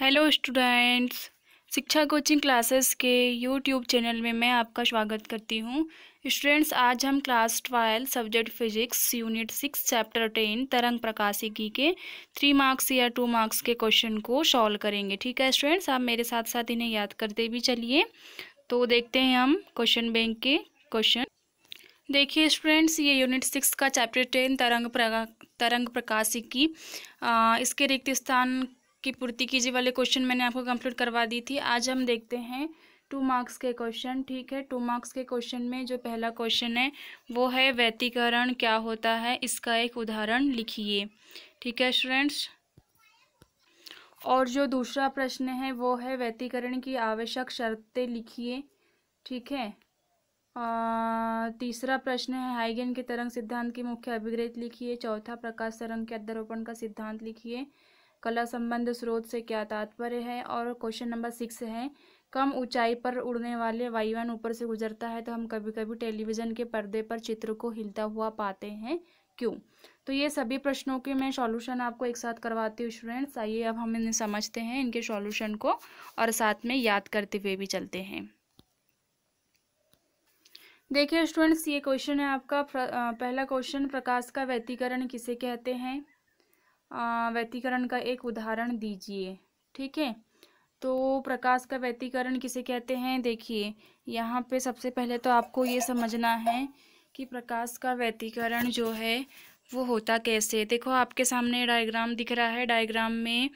Hello students, शिक्षा coaching classes के YouTube channel में मैं आपका स्वागत करती हूँ। स्टूडेंट्स, आज हम class 12 subject physics unit 6 chapter 10 तरंग प्रकाशिकी के 3 मार्क्स या 2 मार्क्स के क्वेश्चन को सॉल्व करेंगे। ठीक है स्टूडेंट्स, आप मेरे साथ साथ इन्हें याद करते भी चलिए। तो देखते हैं हम क्वेश्चन बैंक के क्वेश्चन। देखिए स्टूडेंट्स, ये यूनिट 6 का चैप्टर 10 तरंग प्रकाशिकी, इसके रिक्त स्थान की पूर्ति कीजिए वाले क्वेश्चन मैंने आपको कंप्लीट करवा दी थी। आज हम देखते हैं 2 मार्क्स के क्वेश्चन। ठीक है, 2 मार्क्स के क्वेश्चन में जो पहला क्वेश्चन है वो है व्यतिकरण क्या होता है, इसका एक उदाहरण लिखिए। ठीक है स्टूडेंट्स, और जो दूसरा प्रश्न है वो है व्यतिकरण की आवश्यक शर्तें लिखिए। ठीक है, तीसरा प्रश्न है हाइगन के तरंग सिद्धांत की मुख्य अभिग्रहित लिखिए। चौथा प्रकाश तरंग के अध्यारोपण का सिद्धांत लिखिए। कला संबंध स्रोत से क्या तात्पर्य है। और क्वेश्चन नंबर 6 है कम ऊंचाई पर उड़ने वाले वायुयान ऊपर से गुजरता है तो हम कभी कभी टेलीविजन के पर्दे पर चित्र को हिलता हुआ पाते हैं, क्यों। तो ये सभी प्रश्नों के मैं सॉल्यूशन आपको एक साथ करवाती हूँ स्टूडेंट्स। आइए अब हम इन्हें समझते हैं, इनके सॉल्यूशन को, और साथ में याद करते हुए भी चलते हैं। देखिए स्टूडेंट्स, ये क्वेश्चन है आपका पहला क्वेश्चन, प्रकाश का व्यतिकरण किसे कहते हैं। व्यतिकरण का एक उदाहरण दीजिए। ठीक है, तो प्रकाश का व्यतिकरण किसे कहते हैं। देखिए यहाँ पे सबसे पहले तो आपको ये समझना है कि प्रकाश का व्यतिकरण जो है वो होता कैसे। देखो आपके सामने डायग्राम दिख रहा है। डायग्राम में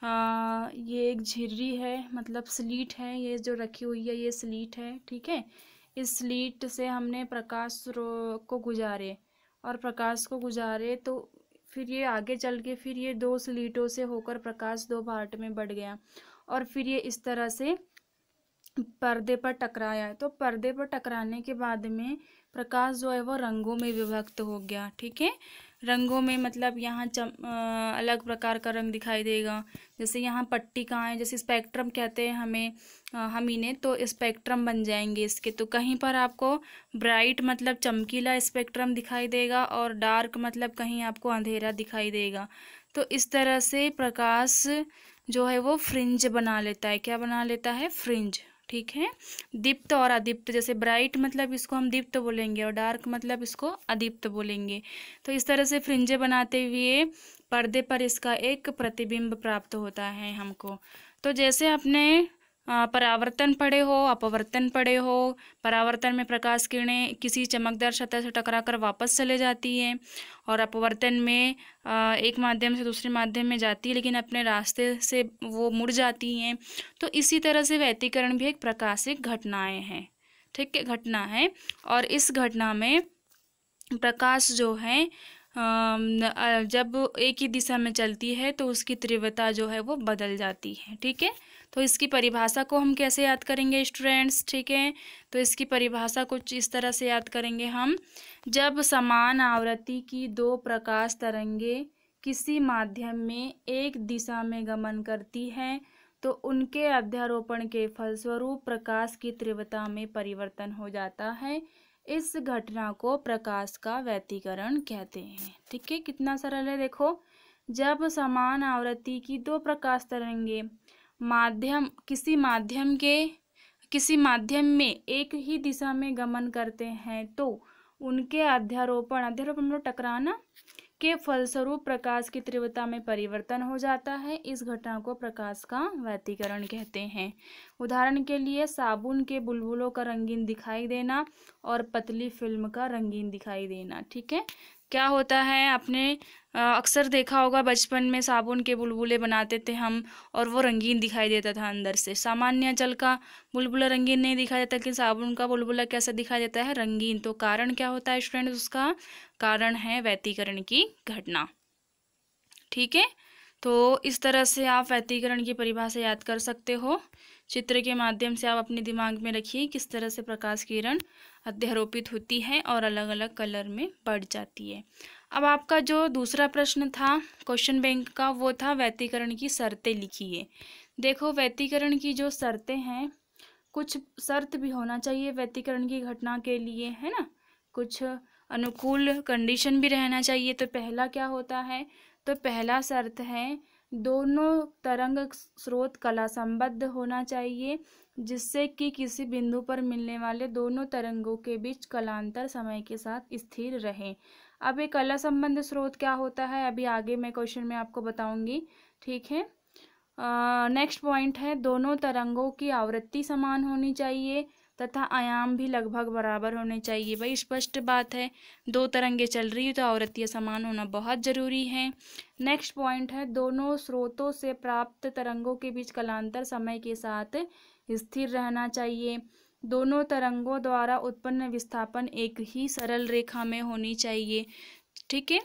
ये एक झिर्री है, मतलब स्लीट है, ये जो रखी हुई है ये स्लीट है। ठीक है, इस स्लीट से हमने प्रकाश को गुजारे, और प्रकाश को गुजारे तो फिर ये आगे चल के फिर ये 2 स्लीटों से होकर प्रकाश 2 पार्ट में बढ़ गया, और फिर ये इस तरह से पर्दे पर टकराया। तो पर्दे पर टकराने के बाद में प्रकाश जो है वो रंगों में विभक्त हो गया। ठीक है, रंगों में मतलब यहाँ अलग प्रकार का रंग दिखाई देगा। जैसे यहाँ पट्टी कहाँ है, जैसे स्पेक्ट्रम कहते हैं हमें हम इन्हें, तो स्पेक्ट्रम बन जाएंगे इसके। तो कहीं पर आपको ब्राइट मतलब चमकीला स्पेक्ट्रम दिखाई देगा, और डार्क मतलब कहीं आपको अंधेरा दिखाई देगा। तो इस तरह से प्रकाश जो है वो फ्रिंज बना लेता है। क्या बना लेता है? फ्रिंज। ठीक है, दीप्त और अदीप्त, जैसे ब्राइट मतलब इसको हम दीप्त बोलेंगे और डार्क मतलब इसको अदीप्त बोलेंगे। तो इस तरह से फ्रिंजे बनाते हुए पर्दे पर इसका एक प्रतिबिंब प्राप्त होता है हमको। तो जैसे आपने परावर्तन पढ़े हो, अपवर्तन पढ़े हो। परावर्तन में प्रकाश किरणें किसी चमकदार सतह से टकराकर वापस चले जाती हैं, और अपवर्तन में एक माध्यम से दूसरे माध्यम में जाती है लेकिन अपने रास्ते से वो मुड़ जाती हैं। तो इसी तरह से व्यतिकरण भी एक प्रकाशिक घटनाएं हैं। ठीक है, घटना है, और इस घटना में प्रकाश जो है जब एक ही दिशा में चलती है तो उसकी तीव्रता जो है वो बदल जाती है। ठीक है, तो इसकी परिभाषा को हम कैसे याद करेंगे स्टूडेंट्स। ठीक है, तो इसकी परिभाषा कुछ इस तरह से याद करेंगे हम। जब समान आवृत्ति की 2 प्रकाश तरंगे किसी माध्यम में एक दिशा में गमन करती हैं तो उनके अध्यारोपण के फलस्वरूप प्रकाश की तीव्रता में परिवर्तन हो जाता है। इस घटना को प्रकाश का व्यतिकरण कहते हैं। ठीक है, कितना सरल है। देखो, जब समान आवृत्ति की 2 प्रकाश तरंगे किसी माध्यम में एक ही दिशा में गमन करते हैं तो उनके अध्यारोपण मतलब टकराना के फलस्वरूप प्रकाश की तीव्रता में परिवर्तन हो जाता है। इस घटना को प्रकाश का व्यतिकरण कहते हैं। उदाहरण के लिए साबुन के बुलबुलों का रंगीन दिखाई देना और पतली फिल्म का रंगीन दिखाई देना। ठीक है, क्या होता है, आपने अक्सर देखा होगा बचपन में साबुन के बुलबुले बनाते थे हम, और वो रंगीन दिखाई देता था अंदर से। सामान्य जल का बुलबुला रंगीन नहीं दिखाई देता, लेकिन साबुन का बुलबुला कैसा दिखाई देता है? रंगीन। तो कारण क्या होता है स्टूडेंट्स? उसका कारण है व्यतिकरण की घटना। ठीक है, तो इस तरह से आप व्यतिकरण की परिभाषा याद कर सकते हो। चित्र के माध्यम से आप अपने दिमाग में रखिए किस तरह से प्रकाश किरण अध्यारोपित होती है और अलग अलग कलर में बढ़ जाती है। अब आपका जो दूसरा प्रश्न था क्वेश्चन बैंक का, वो था व्यतिकरण की शर्तें लिखिए। देखो, व्यतिकरण की जो शर्तें हैं, कुछ शर्त भी होना चाहिए व्यतिकरण की घटना के लिए, है ना। कुछ अनुकूल कंडीशन भी रहना चाहिए। तो पहला क्या होता है? तो पहला शर्त है दोनों तरंग स्रोत कला संबद्ध होना चाहिए, जिससे कि किसी बिंदु पर मिलने वाले दोनों तरंगों के बीच कलांतर समय के साथ स्थिर रहे। अब ये कला संबंध स्रोत क्या होता है, अभी आगे मैं क्वेश्चन में आपको बताऊंगी। ठीक है। नेक्स्ट पॉइंट है, दोनों तरंगों की आवृत्ति समान होनी चाहिए तथा आयाम भी लगभग बराबर होने चाहिए। भाई स्पष्ट बात है, दो तरंगे चल रही है तो आवृत्तियाँ समान होना बहुत जरूरी है। नेक्स्ट पॉइंट है, दोनों स्रोतों से प्राप्त तरंगों के बीच कलांतर समय के साथ स्थिर रहना चाहिए। दोनों तरंगों द्वारा उत्पन्न विस्थापन एक ही सरल रेखा में होनी चाहिए। ठीक है।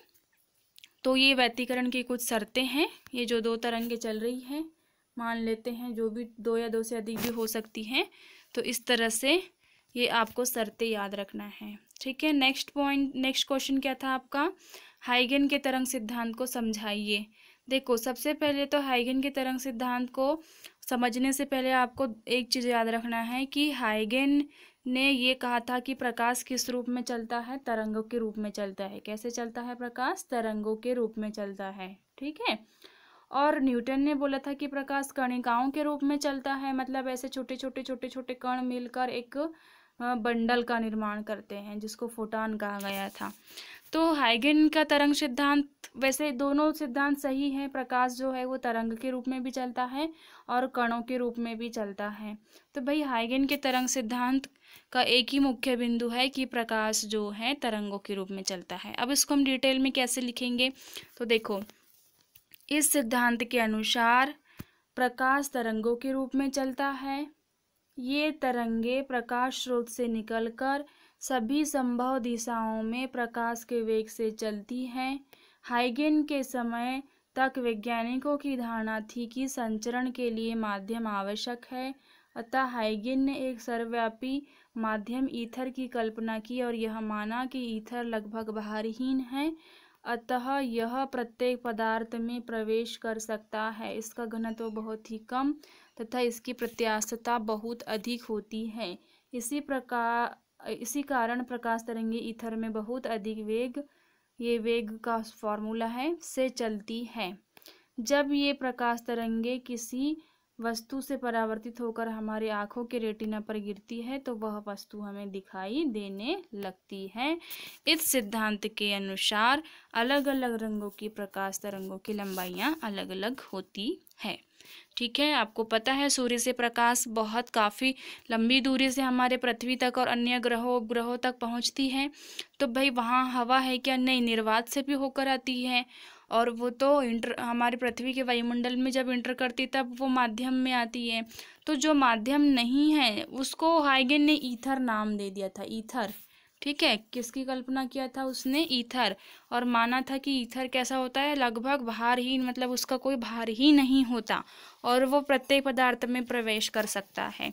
तो ये व्यतिकरण की कुछ शर्तें हैं। ये जो दो तरंगे चल रही हैं, मान लेते हैं जो भी दो या दो से अधिक भी हो सकती हैं, तो इस तरह से ये आपको शर्तें याद रखना है। ठीक है। नेक्स्ट पॉइंट, नेक्स्ट क्वेश्चन क्या था आपका, हाइगन के तरंग सिद्धांत को समझाइए। देखो सबसे पहले तो हाइगन के तरंग सिद्धांत को समझने से पहले आपको एक चीज़ याद रखना है कि हाइगन ने ये कहा था कि प्रकाश किस रूप में चलता है, तरंगों के रूप में चलता है। कैसे चलता है प्रकाश, तरंगों के रूप में चलता है। ठीक है। और न्यूटन ने बोला था कि प्रकाश कणिकाओं के रूप में चलता है, मतलब ऐसे छोटे छोटे कण मिलकर एक बंडल का निर्माण करते हैं, जिसको फोटॉन कहा गया था। तो हाइगन का तरंग सिद्धांत, वैसे दोनों सिद्धांत सही है, प्रकाश जो है वो तरंग के रूप में भी चलता है और कणों के रूप में भी चलता है। तो भाई हाइगन के तरंग सिद्धांत का एक ही मुख्य बिंदु है कि प्रकाश जो है तरंगों के रूप में चलता है। अब इसको हम डिटेल में कैसे लिखेंगे, तो देखो इस सिद्धांत के अनुसार प्रकाश तरंगों के रूप में चलता है। ये तरंगे प्रकाश स्रोत से निकलकर सभी संभव दिशाओं में प्रकाश के वेग से चलती हैं। हाइगन के समय तक वैज्ञानिकों की धारणा थी कि संचरण के लिए माध्यम आवश्यक है, अतः हाइगन ने एक सर्वव्यापी माध्यम ईथर की कल्पना की और यह माना कि ईथर लगभग भारहीन है, अतः यह प्रत्येक पदार्थ में प्रवेश कर सकता है। इसका घनत्व बहुत ही कम तथा इसकी प्रत्यास्थता बहुत अधिक होती है। इसी कारण प्रकाश तरंगे ईथर में बहुत अधिक वेग, ये वेग का फॉर्मूला है, से चलती है। जब ये प्रकाश तरंगे किसी वस्तु से परावर्तित होकर हमारी आंखों के रेटिना पर गिरती है तो वह वस्तु हमें दिखाई देने लगती है। इस सिद्धांत के अनुसार अलग अलग रंगों की प्रकाश तरंगों की लंबाइयाँ अलग अलग होती है। ठीक है। आपको पता है सूर्य से प्रकाश बहुत काफ़ी लंबी दूरी से हमारे पृथ्वी तक और अन्य ग्रहों तक पहुंचती है। तो भाई वहाँ हवा है क्या, नहीं, निर्वात से भी होकर आती है, और वो तो हमारी पृथ्वी के वायुमंडल में जब इंटर करती तब वो माध्यम में आती है। तो जो माध्यम नहीं है उसको हाइगन ने ईथर नाम दे दिया था, ईथर। ठीक है। किसकी कल्पना किया था उसने, ईथर, और माना था कि ईथर कैसा होता है, लगभग भारहीन, मतलब उसका कोई भार ही नहीं होता और वो प्रत्येक पदार्थ में प्रवेश कर सकता है।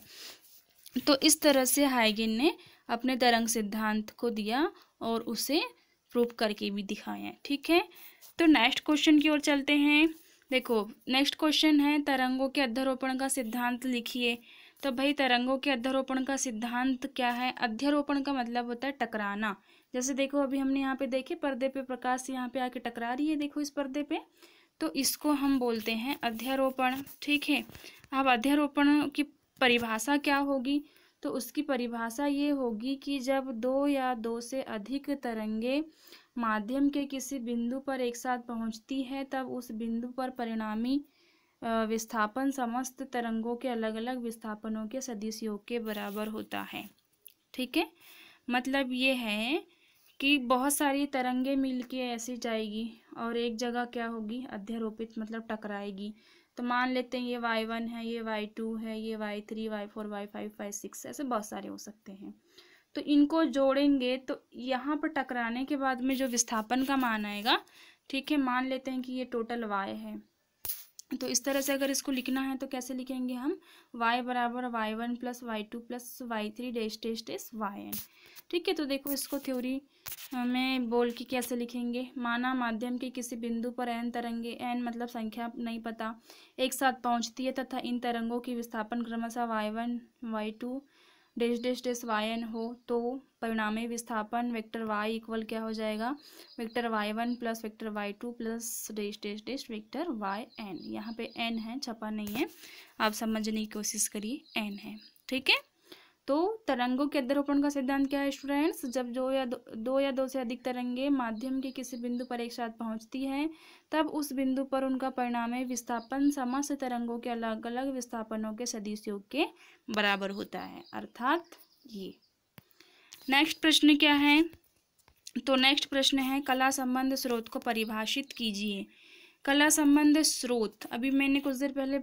तो इस तरह से हाइगन ने अपने तरंग सिद्धांत को दिया और उसे प्रूव करके भी दिखाया। ठीक है। तो नेक्स्ट क्वेश्चन की ओर चलते हैं। देखो नेक्स्ट क्वेश्चन है, तरंगों के अध्यारोपण का सिद्धांत लिखिए। तो भाई तरंगों के अध्यारोपण का सिद्धांत क्या है, अध्यारोपण का मतलब होता है टकराना। जैसे देखो अभी हमने यहाँ पे देखे पर्दे पे प्रकाश यहाँ पे आके टकरा रही है, देखो इस पर्दे पे, तो इसको हम बोलते हैं अध्यारोपण। ठीक है। अब अध्यारोपण की परिभाषा क्या होगी, तो उसकी परिभाषा ये होगी कि जब दो या दो से अधिक तरंगे माध्यम के किसी बिंदु पर एक साथ पहुंचती है तब उस बिंदु पर परिणामी विस्थापन समस्त तरंगों के अलग अलग विस्थापनों के सदिश योग के बराबर होता है। ठीक है। मतलब ये है कि बहुत सारी तरंगे मिलके ऐसे जाएगी और एक जगह क्या होगी, अध्यारोपित, मतलब टकराएगी। तो मान लेते हैं ये y1 है, ये y2 है, ये y3, y4, y5, y6, ऐसे बहुत सारे हो सकते हैं। तो इनको जोड़ेंगे तो यहाँ पर टकराने के बाद में जो विस्थापन का मान आएगा, ठीक है, मान लेते हैं कि ये टोटल y है। तो इस तरह से अगर इसको लिखना है तो कैसे लिखेंगे हम, y बराबर y1 plus y2 plus y3 dash dash dash yn। ठीक है। तो देखो इसको थ्योरी में बोल के कैसे लिखेंगे, माना माध्यम के किसी बिंदु पर n तरंगे, n मतलब संख्या नहीं पता, एक साथ पहुंचती है तथा इन तरंगों की विस्थापन क्रमशः y1, y2, dash dash dash yn हो तो परिणामी विस्थापन वेक्टर y इक्वल क्या हो जाएगा, vector y1 plus vector y2 plus dash dash dash vector yn। यहाँ पे n है, छपा नहीं है, आप समझने की कोशिश करिए, n है। ठीक है, तो तरंगों के अध्यारोपण का सिद्धांत क्या है स्टूडेंट्स, जब दो या दो से अधिक तरंगे माध्यम के किसी बिंदु पर एक साथ पहुंचती हैं तब उस बिंदु पर उनका परिणामी विस्थापन समस्त तरंगों के अलग अलग विस्थापनों के सदिश योग के बराबर होता है, अर्थात ये। नेक्स्ट प्रश्न क्या है, तो नेक्स्ट प्रश्न है कला संबंध स्रोत को परिभाषित कीजिए। कला संबंध स्रोत, अभी मैंने कुछ देर पहले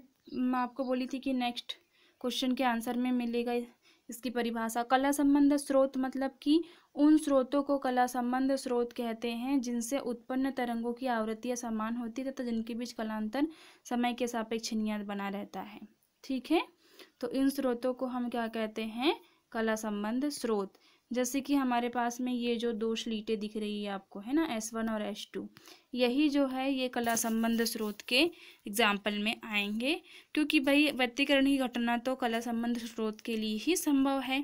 आपको बोली थी कि नेक्स्ट क्वेश्चन के आंसर में मिलेगा इसकी परिभाषा। कला संबंध स्रोत मतलब कि उन स्रोतों को कला संबंध स्रोत कहते हैं जिनसे उत्पन्न तरंगों की आवृत्तियां समान होती है तथा जिनके बीच कलांतर समय के सापेक्ष नियत बना रहता है। ठीक है, तो इन स्रोतों को हम क्या कहते हैं, कला संबंध स्रोत। जैसे कि हमारे पास में ये जो दो स्लीटें दिख रही है आपको, है ना, S1 और S2, यही जो है ये कला संबंध स्रोत के एग्जाम्पल में आएंगे, क्योंकि भाई व्यतिकरण की घटना तो कला संबंध स्रोत के लिए ही संभव है।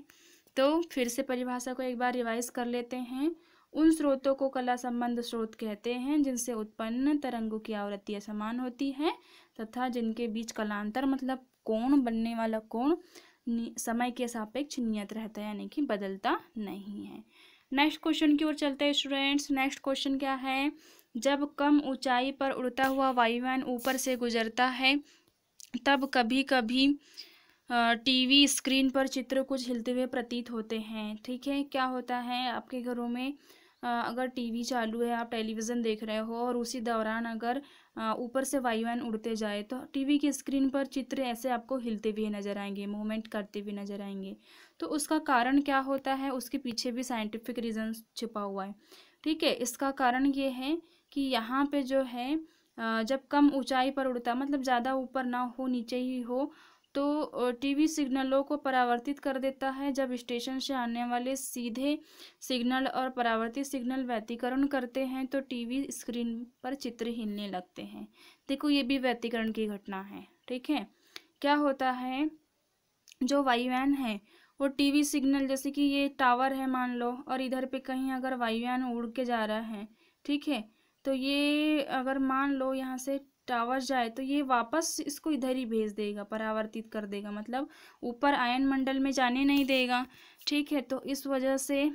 तो फिर से परिभाषा को एक बार रिवाइज कर लेते हैं। उन स्रोतों को कला संबंध स्रोत कहते हैं जिनसे उत्पन्न तरंगों की आवृत्तियां समान होती हैं तथा जिनके बीच कलांतर मतलब कोण, बनने वाला कोण समय के सापेक्ष नियत रहता है, यानी कि बदलता नहीं है। नेक्स्ट क्वेश्चन की ओर चलते हैं स्टूडेंट्स। नेक्स्ट क्वेश्चन क्या है, जब कम ऊंचाई पर उड़ता हुआ वायुयान ऊपर से गुजरता है तब कभी कभी टीवी स्क्रीन पर चित्र कुछ हिलते हुए प्रतीत होते हैं। ठीक है, क्या होता है आपके घरों में अगर टीवी चालू है, आप टेलीविज़न देख रहे हो और उसी दौरान अगर ऊपर से वायुयान उड़ते जाए तो टीवी की स्क्रीन पर चित्र ऐसे आपको हिलते हुए नजर आएंगे, मूवमेंट करते हुए नजर आएंगे। तो उसका कारण क्या होता है, उसके पीछे भी साइंटिफिक रीजन छिपा हुआ है। ठीक है, इसका कारण ये है कि यहाँ पे जो है जब कम ऊंचाई पर उड़ता, मतलब ज़्यादा ऊपर ना हो, नीचे ही हो, तो टीवी सिग्नलों को परावर्तित कर देता है। जब स्टेशन से आने वाले सीधे सिग्नल और परावर्तित सिग्नल व्यतिकरण करते हैं तो टीवी स्क्रीन पर चित्र हिलने लगते हैं। देखो, ये भी व्यतिकरण की घटना है। ठीक है, क्या होता है, जो वायुयान है वो टीवी सिग्नल, जैसे कि ये टावर है मान लो, और इधर पे कहीं अगर वायुयान उड़ के जा रहा है, ठीक है, तो ये अगर मान लो यहाँ से टावर जाए तो ये वापस इसको इधर ही भेज देगा, परावर्तित कर देगा, मतलब ऊपर आयन मंडल में जाने नहीं देगा। ठीक है, तो इस वजह से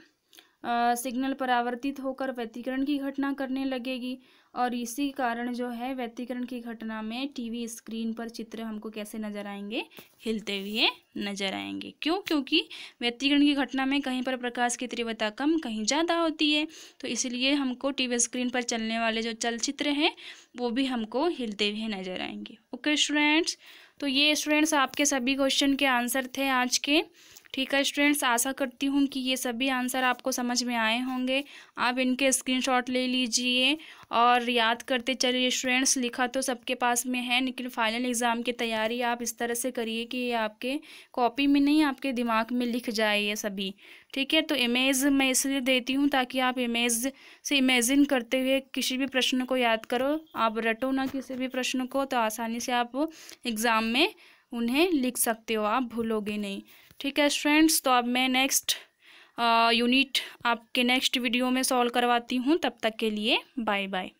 सिग्नल परावर्तित होकर व्यतिकरण की घटना करने लगेगी और इसी कारण जो है व्यतिकरण की घटना में टीवी स्क्रीन पर चित्र हमको कैसे नजर आएंगे, हिलते हुए नजर आएंगे। क्यों? क्योंकि व्यतिकरण की घटना में कहीं पर प्रकाश की तीव्रता कम, कहीं ज़्यादा होती है, तो इसलिए हमको टीवी स्क्रीन पर चलने वाले जो चलचित्र हैं वो भी हमको हिलते हुए नजर आएंगे। ओके स्टूडेंट्स, तो ये स्टूडेंट्स आपके सभी क्वेश्चन के आंसर थे आज के। ठीक है स्टूडेंट्स, आशा करती हूँ कि ये सभी आंसर आपको समझ में आए होंगे। आप इनके स्क्रीनशॉट ले लीजिए और याद करते चलिए स्टूडेंट्स। लिखा तो सबके पास में है, लेकिन फाइनल एग्ज़ाम की तैयारी आप इस तरह से करिए कि ये आपके कॉपी में नहीं, आपके दिमाग में लिख जाए ये सभी। ठीक है, तो इमेज मैं इसलिए देती हूँ ताकि आप इमेज से इमेजिन करते हुए किसी भी प्रश्न को याद करो, आप रटो ना किसी भी प्रश्न को, तो आसानी से आप एग्ज़ाम में उन्हें लिख सकते हो, आप भूलोगे नहीं। ठीक है स्टूडेंट्स, तो अब मैं नेक्स्ट यूनिट आपके नेक्स्ट वीडियो में सॉल्व करवाती हूँ। तब तक के लिए बाय बाय।